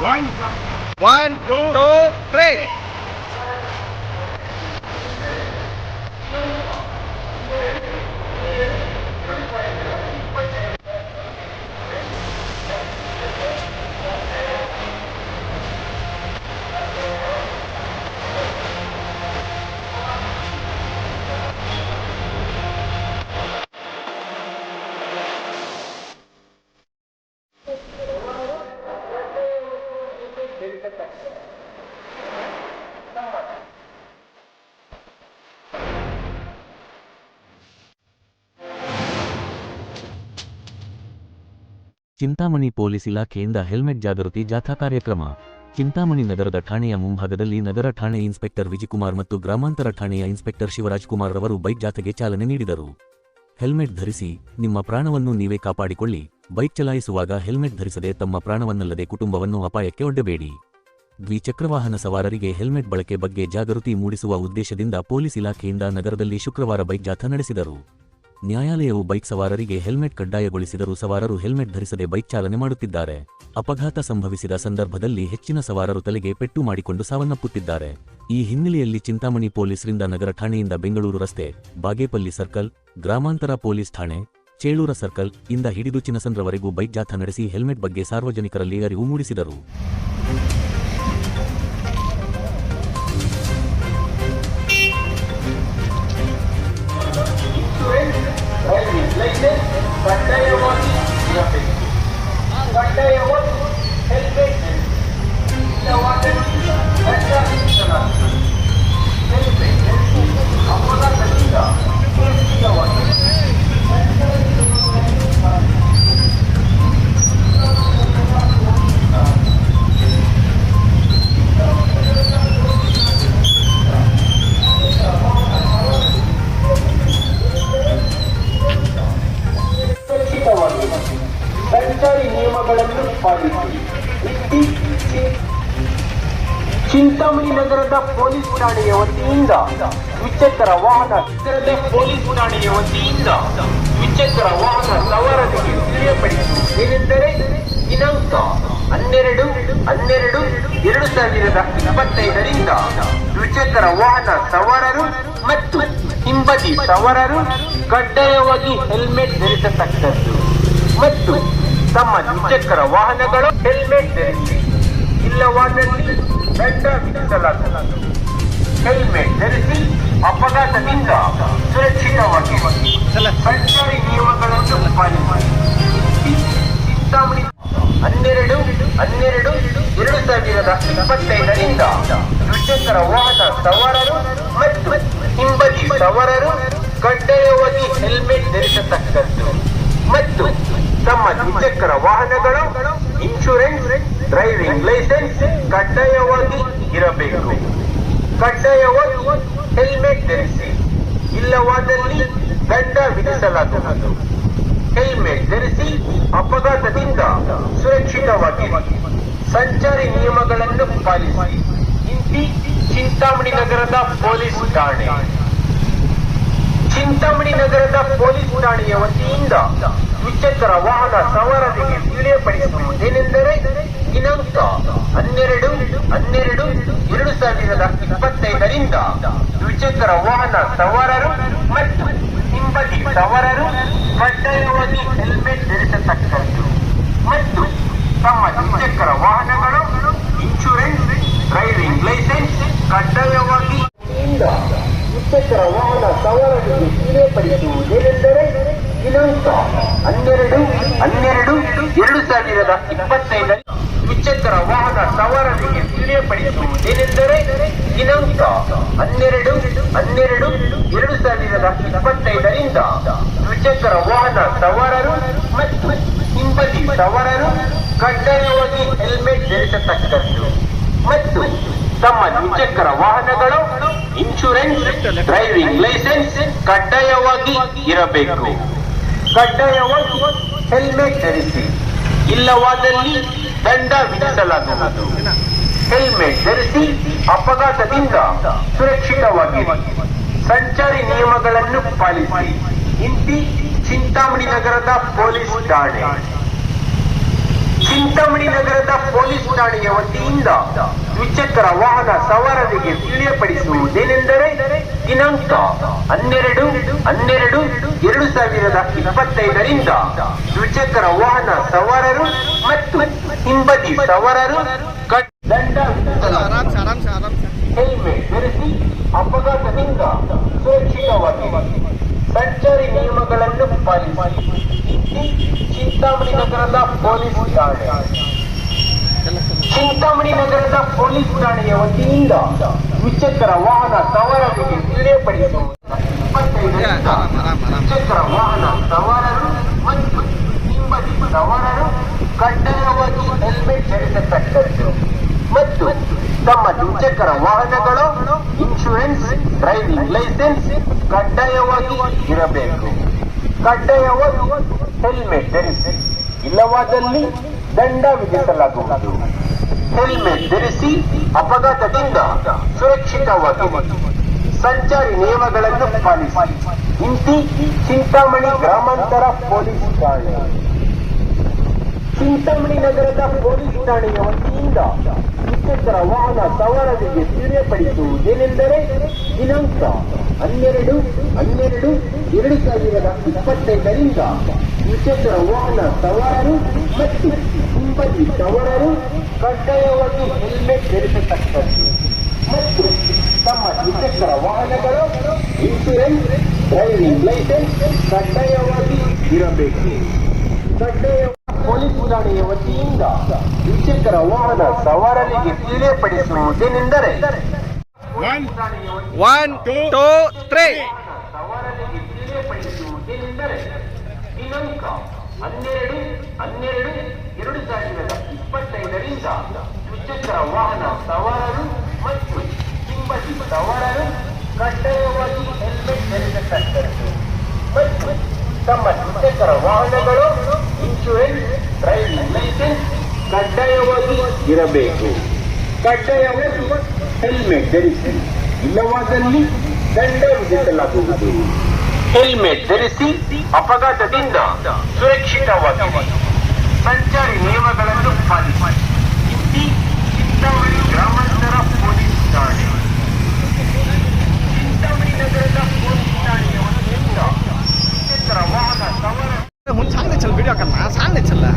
One, two, three. Chintamani police ಇಲಾಖೆಯಿಂದ helmet ಜಾಗೃತಿ ಜಾಥಾ ಕಾರ್ಯಕ್ರಮ. ಚಿಂತಾಮಣಿ ನಗರದ ಠಾಣೆಯ ಮುಂಭಾಗದಲ್ಲಿ ನಗರ ಠಾಣೆ ಇನ್ಸ್ಪೆಕ್ಟರ್ ವಿಜಿಕುಮಾರ್ ಮತ್ತು ಗ್ರಾಮಾಂತರ ಠಾಣೆಯ ಇನ್ಸ್ಪೆಕ್ಟರ್ ಶಿವರಾಜ್ ಕುಮಾರ್ ರವರು ಬೈಕ್ ಜಾಥಾಗೆ ಚಾಲನೆ ನೀಡಿದರು. ಹೆಲ್ಮೆಟ್ ಧರಿಸಿ, ನಿಮ್ಮ ಪ್ರಾಣವನ್ನು ನೀವೇ ಕಾಪಾಡಿಕೊಳ್ಳಿ. ಬೈಕ್ ಚಲಾಯಿಸುವಾಗ ಹೆಲ್ಮೆಟ್ ಧರಿಸದೆ ತಮ್ಮ ಪ್ರಾಣವನ್ನಲ್ಲದೆ ಕುಟುಂಬವನ್ನು ಅಪಾಯಕ್ಕೆ ಒಡ್ಡಬೇಡಿ. ದ್ವಿಚಕ್ರವಾಹನ ಸವಾರರಿಗೆ ಹೆಲ್ಮೆಟ್ ಬಳಕೆ ಬಗ್ಗೆ ಜಾಗೃತಿ ಮೂಡಿಸುವ ಉದ್ದೇಶದಿಂದ ಪೊಲೀಸ್ ಇಲಾಖೆಯಿಂದ ನಗರದಲ್ಲಿ ಶುಕ್ರವಾರ ಬೈಕ್ ಜಾಥಾ ನಡೆಸಿದರು. ನ್ಯಾಯಾಲಯವು ಬೈಕ್ ಸವಾರರಿಗೆ ಹೆಲ್ಮೆಟ್ ಕಡ್ಡಾಯಗೊಳಿಸಿದರೂ ಸವಾರರು ಹೆಲ್ಮೆಟ್ ಧರಿಸದೆ ಬೈಕ್ ಚಾಲನೆ ಮಾಡುತ್ತಿದ್ದಾರೆ. ಅಪಘಾತ ಸಂಭವಿಸಿದ ಸಂದರ್ಭದಲ್ಲಿ ಹೆಚ್ಚಿನ ಸವಾರರು ತಲೆಗೆ ಪೆಟ್ಟು ಮಾಡಿಕೊಂಡು ಸಾವನ್ನಪ್ಪುತ್ತಿದ್ದಾರೆ. ಈ ಹಿನ್ನೆಲೆಯಲ್ಲಿ ಚಿಂತಾಮಣಿ ಪೊಲೀಸರಿಂದ ನಗರ ಠಾಣೆಯಿಂದ ಬೆಂಗಳೂರು ರಸ್ತೆ, ಬಾಗೇಪಲ್ಲಿ ಸರ್ಕಲ್, ಗ್ರಾಮಾಂತರ ಪೊಲೀಸ್ ಠಾಣೆ, ಚೇಳೂರ ಸರ್ಕಲ್ ಇಂದ ಹಿಡಿದು ಚಿನ್ನಸಂದ್ರವರೆಗೂ ಬೈಕ್ ಜಾಥಾ ನಡೆಸಿ ಹೆಲ್ಮೆಟ್ ಬಗ್ಗೆ ಸಾರ್ವಜನಿಕರಲ್ಲಿ ಅರಿವು ಮೂಡಿಸಿದರು. ಸಂಚಾರಿ ನಿಯಮಗಳನ್ನು ಪಾಲಿಸಿ. ಚಿಂತಾಮಣಿ ನಗರದ ಪೊಲೀಸ್ ಠಾಣೆಯ ವತಿಯಿಂದ ದ್ವಿಚಕ್ರ ವಾಹನ ದ್ವಿಚಕ್ರ ವಾಹನ ಸವಾರರಿಗೆ ತಿಳಿಯಪಡಿಸುವುದೇನೆಂದರೆ ದಿನಾಂಕ 12/12/2025ರಿಂದ ದ್ವಿಚಕ್ರ ವಾಹನ ಸವಾರರು ಮತ್ತು ಹಿಂಬದಿ ಸವಾರರು ಕಡ್ಡಾಯವಾಗಿ ಹೆಲ್ಮೆಟ್ ಧರಿಸತಕ್ಕದ್ದು ಮತ್ತು ತಮ್ಮ ದ್ವಿಚಕ್ರ ವಾಹನಗಳು ಹೆಲ್ಮೆಟ್ ಧರಿಸಿ, ಇಲ್ಲವಾದಲ್ಲಿ ದಂಡ ವಿಧಿಸಲಾಗುವುದು. ಹೆಲ್ಮೆಟ್ ಧರಿಸಿ ಅಪಘಾತದಿಂದ ಸುರಕ್ಷಿತವಾಗಿ ಸಂಚಾರಿ ನಿಯಮಗಳನ್ನು ಪಾಲಿಸಿ. ಚಿಂತಾಮಣಿ 12/12/2025ರಿಂದ ದ್ವಿಚಕ್ರ ವಾಹನ ಸವಾರರು ಮತ್ತು ಹಿಂಬದಿ ಸವಾರರು ಕಡ್ಡಾಯವಾಗಿ ಹೆಲ್ಮೆಟ್ ಧರಿಸತಕ್ಕದ್ದು ಮತ್ತು ತಮ್ಮ ದ್ವಿಚಕ್ರ ವಾಹನಗಳು ಇನ್ಶೂರೆನ್ಸ್, ಡ್ರೈವಿಂಗ್ ಲೈಸೆನ್ಸ್ ಕಡ್ಡಾಯವಾಗಿ ಇರಬೇಕು. ಕಡ್ಡಾಯವಾಗಿ ಹೆಲ್ಮೆಟ್ ಧರಿಸಿ, ಇಲ್ಲವಾದಲ್ಲಿ ದಂಡ ವಿಧಿಸಲಾಗುವುದು. ಹೆಲ್ಮೆಟ್ ಧರಿಸಿ ಅಪಘಾತದಿಂದ ಸುರಕ್ಷಿತವಾಗಿ ಸಂಚಾರಿ ನಿಯಮಗಳನ್ನು ಪಾಲಿಸಿ. ಇಂತಿ ಚಿಂತಾಮಣಿ ನಗರದ ಪೊಲೀಸ್ ಠಾಣೆ. ಚಿಂತಾಮಣಿ ನಗರದ ಪೊಲೀಸ್ ಠಾಣೆಯ ವತಿಯಿಂದ ದ್ವಿಚಕ್ರ ವಾಹನ ಸವಾರರಿಗೆ ತಿಳಿಯಪಡಿಸುವುದೇನೆಂದರೆ ದಿನಾಂಕ 12/12/2025ರಿಂದ ದ್ವಿಚಕ್ರ ವಾಹನ ಸವಾರರು ಮತ್ತು ಹಿಂಬದಿ ಸವಾರರು ಕಡ್ಡಾಯವಾಗಿ ಹೆಲ್ಮೆಟ್ ಧರಿಸತಕ್ಕದ್ದು ಮತ್ತು ತಮ್ಮ ದ್ವಿಚಕ್ರ ವಾಹನಗಳು ಇನ್ಶೂರೆನ್ಸ್, ಡ್ರೈವಿಂಗ್ ಲೈಸೆನ್ಸ್ ಕಡ್ಡಾಯವಾಗಿ ದ್ವಿಚಕ್ರ ವಾಹನ ಸವಾರರಿಗೆ ತಿಳಿಯಪಡಿಸುವುದೇನೆಂದರೆ ದಿನಾಂಕ 12/12/2025 ದ್ವಿಚಕ್ರ ವಾಹನ ಸವಾರರಿಗೆ ತಿಳಿಯಪಡಿಸುವುದೇನೆಂದರೆ ದಿನಾಂಕ 12/12/2025ರಿಂದ ದ್ವಿಚಕ್ರ ವಾಹನ ಸವಾರರು ಮತ್ತು ಹಿಂಬದಿ ಸವಾರರು ಕಡ್ಡಾಯವಾಗಿ ಹೆಲ್ಮೆಟ್ ಧರಿಸತಕ್ಕದ್ದು ಮತ್ತು ತಮ್ಮ ದ್ವಿಚಕ್ರ ವಾಹನಗಳು ಇನ್ಶೂರೆನ್ಸ್, ಡ್ರೈವಿಂಗ್ ಲೈಸೆನ್ಸ್ ಕಡ್ಡಾಯವಾಗಿ ಇರಬೇಕು. ಕಡ್ಡಾಯವಾಗಿ ಹೆಲ್ಮೆಟ್ ಧರಿಸಿ, ಇಲ್ಲವಾದಲ್ಲಿ ದಂಡ ವಿಧಿಸಲಾಗುವುದು. ಹೆಲ್ಮೆಟ್ ಧರಿಸಿ ಅಪಘಾತದಿಂದ ಸುರಕ್ಷಿತವಾಗಿ ಸಂಚಾರಿ ನಿಯಮಗಳನ್ನು ಪಾಲಿಸಿ. ಇಂತಿ ಚಿಂತಾಮಣಿ ನಗರದ ಪೊಲೀಸ್ ಠಾಣೆ. ಚಿಂತಾಮಣಿ ನಗರದ ಪೊಲೀಸ್ ಠಾಣೆಯ ವತಿಯಿಂದ ದ್ವಿಚಕ್ರ ವಾಹನ ಸವಾರರಿಗೆ ತಿಳಿಯಪಡಿಸುವುದೇನೆಂದರೆ ದಿನಾಂಕ 12/12/2025ರಿಂದ ದ್ವಿಚಕ್ರ ವಾಹನ ಸವಾರರು ಮತ್ತು ಹಿಂಬದಿ ಸವಾರರು ದಂಡ आराम से आराम से आराम से ಹೆಲ್ಮೆಟ್ ಧರಿಸಿ ಅಪಘಾತದಿಂದ ಸುರಕ್ಷಿತವಾಗಿ ಸಂಚಾರಿ ನಿಯಮಗಳನ್ನು ಪಾಲಿಸಿ. ಚಿಂತಾಮಣಿ ನಗರದ ಪೊಲೀಸ್ ಠಾಣೆ. ಚಿಂತಾಮಣಿ ನಗರದ ಪೊಲೀಸ್ ಠಾಣೆಯ ವತಿಯಿಂದ ದ್ವಿಚಕ್ರ ವಾಹನ ಸವಾರರಿಗೆ ತಿಳಿಯಪಡಿಸುವುದು 25ರಿಂದ ದ್ವಿಚಕ್ರ ವಾಹನ ಸವಾರರು ಮತ್ತು ಹಿಂಬದಿ ಸವಾರರು ಕಡ್ಡಾಯವಾಗಿ ಹೆಲ್ಮೆಟ್ ಧರಿಸತಕ್ಕದ್ದು ಮತ್ತು ತಮ್ಮ ದ್ವಿಚಕ್ರ ವಾಹನಗಳು ಇನ್ಶೂರೆನ್ಸ್, ಡ್ರೈವಿಂಗ್ ಲೈಸೆನ್ಸ್ ಕಡ್ಡಾಯವಾಗಿ ಇರಬೇಕು. ಕಡ್ಡಾಯವಾಗಿ ಹೆಲ್ಮೆಟ್ ಧರಿಸಿ, ಇಲ್ಲವಾದಲ್ಲಿ ದಂಡ ವಿಧಿಸಲಾಗುವುದು. ಹೆಲ್ಮೆಟ್ ಧರಿಸಿ ಅಪಘಾತದಿಂದ ಸುರಕ್ಷಿತವಾಗಿ ಸಂಚಾರಿ ನಿಯಮಗಳನ್ನು ಪಾಲಿಸಿ. ಇಂತಿ ಚಿಂತಾಮಣಿ ಗ್ರಾಮಾಂತರ ಪೊಲೀಸ್ ಠಾಣೆ. ಚಿಂತಾಮಣಿ ನಗರದ ಪೊಲೀಸ್ ಠಾಣೆಯ ವತಿಯಿಂದ ದ್ವಿಚಕ್ರ ವಾಹನ ಸವಾರರಿಗೆ ತಿಳಿಯಪಡಿಸುವುದೇನೆಂದರೆ ದಿನಾಂಕ 12/12/2025ರಿಂದ ದ್ವಿಚಕ್ರ ವಾಹನ ಸವಾರರು ಮತ್ತು ಹಿಂಬದಿ ಸವಾರರು ಕಡ್ಡಾಯವಾಗಿ ಹೆಲ್ಮೆಟ್ ಧರಿಸತಕ್ಕದ್ದು ಮತ್ತು ತಮ್ಮ ದ್ವಿಚಕ್ರ ವಾಹನಗಳು ಇನ್ಶೂರೆನ್ಸ್, ಡ್ರೈವಿಂಗ್ ಲೈಸೆನ್ಸ್ ಕಡ್ಡಾಯವಾಗಿ ಇರಬೇಕು. ಕಡ್ಡಾಯ ಪೊಲೀಸ್ ಠಾಣೆಯ ವತಿಯಿಂದ ದ್ವಿಚಕ್ರ ವಾಹನ ಸವಾರರಿಗೆ ತಿಳಿಯಪಡಿಸುವುದೇನೆಂದರೆ 1 2 3 ಸವಾರರಿಗೆ ತಿಳಿಯಪಡಿಸುವುದೇನೆಂದರೆ ದಿನಾಂಕ 12/12/2025ರಿಂದ ದ್ವಿಚಕ್ರ ವಾಹನ ಸವಾರರು ಮತ್ತು ಹಿಂಬದಿ ಸವಾರರು ಕಡ್ಡಾಯವಾಗಿ ಹೆಲ್ಮೆಟ್ ಧರಿಸತಕ್ಕದ್ದು ಮತ್ತು ತಮ್ಮ ದ್ವಿಚಕ್ರ ವಾಹನಗಳು ಇನ್ಶೂರೆನ್ಸ್, ಡ್ರೈವಿಂಗ್ ಲೈಸೆನ್ಸ್ ಕಡ್ಡಾಯವಾಗಿ ಇರಬೇಕು. ಕಡ್ಡಾಯವಾಗಿ ಹೆಲ್ಮೆಟ್ ಧರಿಸಿ, ಇಲ್ಲವಾದಲ್ಲಿ ದಂಡ ವಿಧಿಸಲಾಗುವುದು. ಹೆಲ್ಮೆಟ್ ಧರಿಸಿ ಅಪಘಾತದಿಂದ ಸುರಕ್ಷಿತವಾಗಿ ಸಂಚಾರಿ ನಿಯಮಗಳನ್ನು ಪಾಲಿಸಿ. ಇಂತಿ ಚಿಂತಾಮಣಿ ಗ್ರಾಮಾಂತರ ಪೊಲೀಸ್ ಠಾಣೆ. ಚಿಂತಾಮಣಿ ನಗರದ ಪೊಲೀಸ್ ಠಾಣೆಯ ವತಿಯಿಂದ ದ್ವಿಚಕ್ರ ವಾಹನ ಸವಾರ mun sáng chल video करना sáng नहीं चल रहा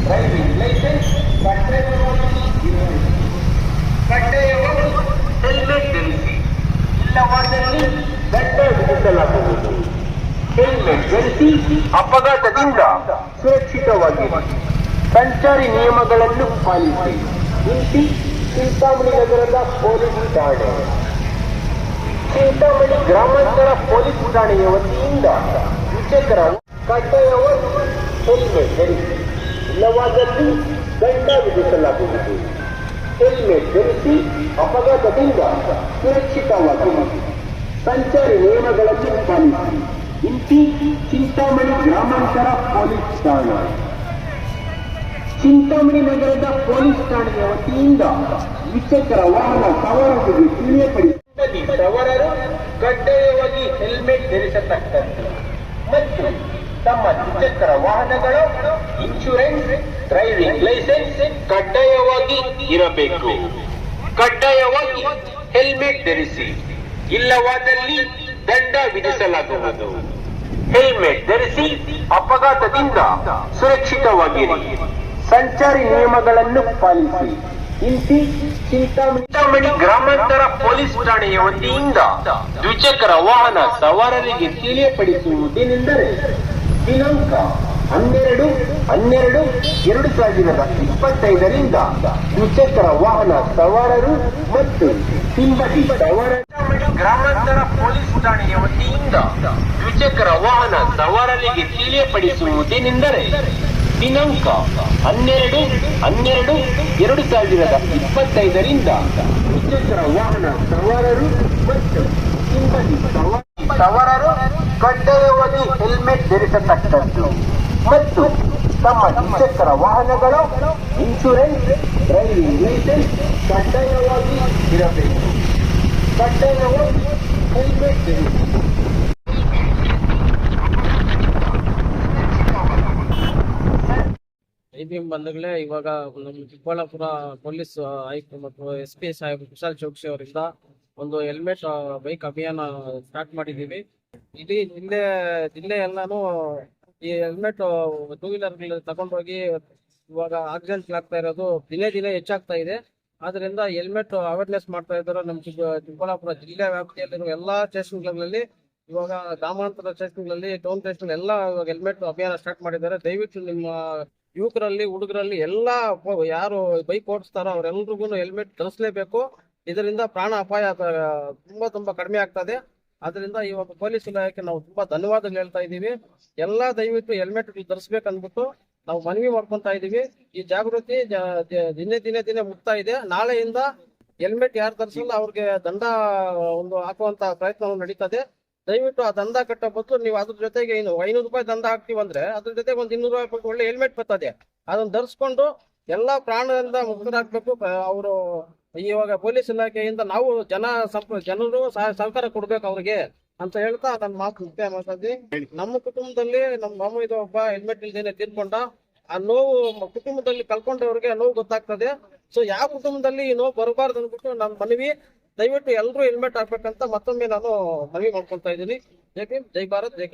ಡ್ರೈವಿಂಗ್ ಲೈಸೆನ್ಸ್ ಕಡ್ಡಾಯವಾಗಿ ಹೆಲ್ಮೆಟ್ ಧರಿಸಿ, ಇಲ್ಲವಾದಲ್ಲಿ ದಂಡ ವಿಧಿಸಲಾಗುವುದು. ಹೆಲ್ಮೆಟ್ ಧರಿಸಿ ಅಪಘಾತದಿಂದ ಸುರಕ್ಷಿತವಾಗಿ ಸಂಚಾರಿ ನಿಯಮಗಳನ್ನು ಪಾಲಿಸಿ. ಇಂತಿ ಚಿಂತಾಮಣಿ ನಗರದ ಪೊಲೀಸ್ ಠಾಣೆ. ಚಿಂತಾಮಣಿ ಗ್ರಾಮಾಂತರ ಪೊಲೀಸ್ ಠಾಣೆಯ ವತಿಯಿಂದ ದ್ವಿಚಕ್ರ ಕಡ್ಡಾಯವಾಗಿ ಹೆಲ್ಮೆಟ್ ಧರಿಸಿ, ಇಲ್ಲವಾದಲ್ಲಿ ದಂಡ ವಿಧಿಸಲಾಗುವುದು. ಹೆಲ್ಮೆಟ್ ಧರಿಸಿ ಅಪಘಾತದಿಂದ ಸುರಕ್ಷಿತವಾಗಿ ಸಂಚಾರಿ ನಿಯಮಗಳನ್ನು ಪಾಲಿಸಿ. ಇಂತಿ ಚಿಂತಾಮಣಿ ಗ್ರಾಮಾಂತರ ಪೊಲೀಸ್ ಠಾಣೆ. ಚಿಂತಾಮಣಿ ನಗರದ ಪೊಲೀಸ್ ಠಾಣೆಯ ವತಿಯಿಂದ ದ್ವಿಚಕ್ರ ವಾಹನ ಸವಾರರಿಗೆ ತಿಳಿಯಪಡಿಸಿ ಸವಾರರು ಕಡ್ಡಾಯವಾಗಿ ಹೆಲ್ಮೆಟ್ ಧರಿಸತಕ್ಕದ್ದು ಮತ್ತು ತಮ್ಮ ದ್ವಿಚಕ್ರ ವಾಹನಗಳು ಇನ್ಶೂರೆನ್ಸ್, ಡ್ರೈವಿಂಗ್ ಲೈಸೆನ್ಸ್ ಕಡ್ಡಾಯವಾಗಿ ಇರಬೇಕು. ಕಡ್ಡಾಯವಾಗಿ ಹೆಲ್ಮೆಟ್ ಧರಿಸಿ, ಇಲ್ಲವಾದಲ್ಲಿ ದಂಡ ವಿಧಿಸಲಾಗುವುದು. ಹೆಲ್ಮೆಟ್ ಧರಿಸಿ ಅಪಘಾತದಿಂದ ಸುರಕ್ಷಿತವಾಗಿರಿ. ಸಂಚಾರಿ ನಿಯಮಗಳನ್ನು ಪಾಲಿಸಿ. ಇಂತಿ ಚಿಂತಾಮಣಿ ಗ್ರಾಮಾಂತರ ಪೊಲೀಸ್ ಠಾಣೆಯ ವತಿಯಿಂದ ದ್ವಿಚಕ್ರ ವಾಹನ ಸವಾರರಿಗೆ ತಿಳಿಯಪಡಿಸುವುದೇನೆಂದರೆ ದಿನಾಂಕ 12/12/2025ರಿಂದ ದ್ವಿಚಕ್ರ ವಾಹನ ಸವಾರರು ಮತ್ತು ಹಿಂಬದಿ ಸವಾರರು ಗ್ರಾಮಾಂತರ ಪೊಲೀಸ್ ಠಾಣೆಯ ವತಿಯಿಂದ ದ್ವಿಚಕ್ರ ವಾಹನ ಸವಾರರಿಗೆ ತಿಳಿಯಪಡಿಸುವುದೇನೆಂದರೆ ದಿನಾಂಕ 12/12/2025ರಿಂದ ದ್ವಿಚಕ್ರ ವಾಹನ ಸವಾರರು ಮತ್ತು ಹಿಂಬದಿ ಸವಾರರು ಕಡ್ಡಾಯವಾಗಿ ಹೆಲ್ಮೆಟ್ ಧರಿಸತಕ್ಕದ್ದು ಮತ್ತು ತಮ್ಮ ದ್ವಿಚಕ್ರ ವಾಹನಗಳು ಇನ್ಶೂರೆನ್ಸ್, ಡ್ರೈವಿಂಗ್ ಲೈಸೆನ್ಸ್ ಕಡ್ಡಾಯವಾಗಿ ಇರಬೇಕು. ಬಟ್ಟೆಗೆ ಹೋಗಿ ಹೆಲ್ಮೆಟ್ ಧರಿಸಿ. ಬಂಧುಗಳೇ, ಇವಾಗ ನಮ್ಮ ಚಿಕ್ಕಬಳ್ಳಾಪುರ ಪೊಲೀಸ್ ಆಯುಕ್ತ ಮತ್ತು SP ಸಾಹೇಬ್ ಕುಶಾಲ್ ಚೌಕ್ಸಿ ಅವರಿಂದ ಒಂದು ಹೆಲ್ಮೆಟ್ ಬೈಕ್ ಅಭಿಯಾನ ಸ್ಟಾರ್ಟ್ ಮಾಡಿದ್ದೀವಿ. ಇಡೀ ಜಿಲ್ಲೆ ಎಲ್ಲಾನು ಈ ಹೆಲ್ಮೆಟ್ ಟೂ ವೀಲರ್ ತಗೊಂಡೋಗಿ ಇವಾಗ ಆಕ್ಸಿಡೆಂಟ್ ಆಗ್ತಾ ಇರೋದು ದಿನೇ ದಿನೇ ಹೆಚ್ಚಾಗ್ತಾ ಇದೆ. ಆದ್ರಿಂದ ಹೆಲ್ಮೆಟ್ ಅವೇರ್ನೆಸ್ ಮಾಡ್ತಾ ಇದ್ದಾರೆ. ನಮ್ಮ ಚಿಕ್ಕಬಳ್ಳಾಪುರ ಜಿಲ್ಲೆ ವ್ಯಾಪ್ತಿಯಲ್ಲಿರುವ ಎಲ್ಲಾ ಸ್ಟೇಷನ್ಗಳಲ್ಲಿ, ಇವಾಗ ಗ್ರಾಮಾಂತರ ಸ್ಟೇಷನ್ಗಳಲ್ಲಿ, ಟೌನ್ ಸ್ಟೇಷನ್ ಎಲ್ಲ ಹೆಲ್ಮೆಟ್ ಅಭಿಯಾನ ಸ್ಟಾರ್ಟ್ ಮಾಡಿದ್ದಾರೆ. ದಯವಿಟ್ಟು ನಿಮ್ಮ ಯುವಕರಲ್ಲಿ, ಹುಡುಗರಲ್ಲಿ ಎಲ್ಲ ಯಾರು ಬೈಕ್ ಓಡಿಸ್ತಾರೋ ಅವರೆಲ್ರಿಗೂ ಹೆಲ್ಮೆಟ್ ಧರಿಸಲೇಬೇಕು. ಇದರಿಂದ ಪ್ರಾಣ ಅಪಾಯ ತುಂಬಾ ಕಡಿಮೆ ಆಗ್ತದೆ. ಅದರಿಂದ ಈ ಒಂದು ಪೊಲೀಸ್ ಇಲಾಖೆಗೆ ನಾವು ತುಂಬಾ ಧನ್ಯವಾದಗಳು ಹೇಳ್ತಾ ಇದ್ದೀವಿ. ಎಲ್ಲ ದಯವಿಟ್ಟು ಹೆಲ್ಮೆಟ್ ಧರಿಸ್ಬೇಕಂದ್ಬಿಟ್ಟು ನಾವು ಮನವಿ ಮಾಡ್ಕೊಂತಾ ಇದೀವಿ. ಈ ಜಾಗೃತಿ ದಿನೇ ಮುಗ್ತಾ ಇದೆ. ನಾಳೆಯಿಂದ ಹೆಲ್ಮೆಟ್ ಯಾರು ಧರಿಸಲ್ಲ ಅವ್ರಿಗೆ ದಂಡ ಹಾಕುವಂತ ಪ್ರಯತ್ನ ನಡೀತದೆ. ದಯವಿಟ್ಟು ಆ ದಂಡ ಕಟ್ಟೋ ಬದಲು ನೀವು ಅದ್ರ ಜೊತೆಗೆ ಇನ್ನು 500 ರೂಪಾಯಿ ದಂಡ ಹಾಕ್ತೀವಂದ್ರೆ ಅದ್ರ ಜೊತೆಗೆ ಒಂದು 200 ರೂಪಾಯಿ ಒಳ್ಳೆ ಹೆಲ್ಮೆಟ್ ಬರ್ತದೆ. ಅದನ್ನ ಧರಿಸ್ಕೊಂಡು ಎಲ್ಲಾ ಪ್ರಾಣದಿಂದ ಮುಕ್ತರಾಗಬೇಕು. ಅವರು ಇವಾಗ ಪೊಲೀಸ್ ಇಲಾಖೆಯಿಂದ ನಾವು ಜನರು ಸಹಕಾರ ಕೊಡ್ಬೇಕು ಅವ್ರಿಗೆ ಅಂತ ಹೇಳ್ತಾ ನನ್ನ ಮಾತು ಮುಕ್ತಾಯ ಮಾಡ್ತಾ. ನಮ್ಮ ಕುಟುಂಬದಲ್ಲಿ ನಮ್ಮ ಮಾಮ ಇದು ಒಬ್ಬ ಹೆಲ್ಮೆಟ್ ಇಲ್ದೇನೆ ತೀರ್ಕೊಂಡ. ಆ ನೋವು ಕುಟುಂಬದಲ್ಲಿ ಕಳ್ಕೊಂಡವ್ರಿಗೆ ನೋವು ಗೊತ್ತಾಗ್ತದೆ. ಸೊ ಯಾವ ಕುಟುಂಬದಲ್ಲಿ ಈ ನೋವು ಬರಬಾರ್ದು ಅಂದ್ಬಿಟ್ಟು ನನ್ನ ಮನವಿ. ದಯವಿಟ್ಟು ಎಲ್ಲರೂ ಹೆಲ್ಮೆಟ್ ಹಾಕ್ಬೇಕಂತ ಮತ್ತೊಮ್ಮೆ ನಾನು ಮನವಿ ಮಾಡ್ಕೊಳ್ತಾ ಇದ್ದೀನಿ. ಜೈ ಭೀಮ್, ಜೈ ಭಾರತ್, ಜೈ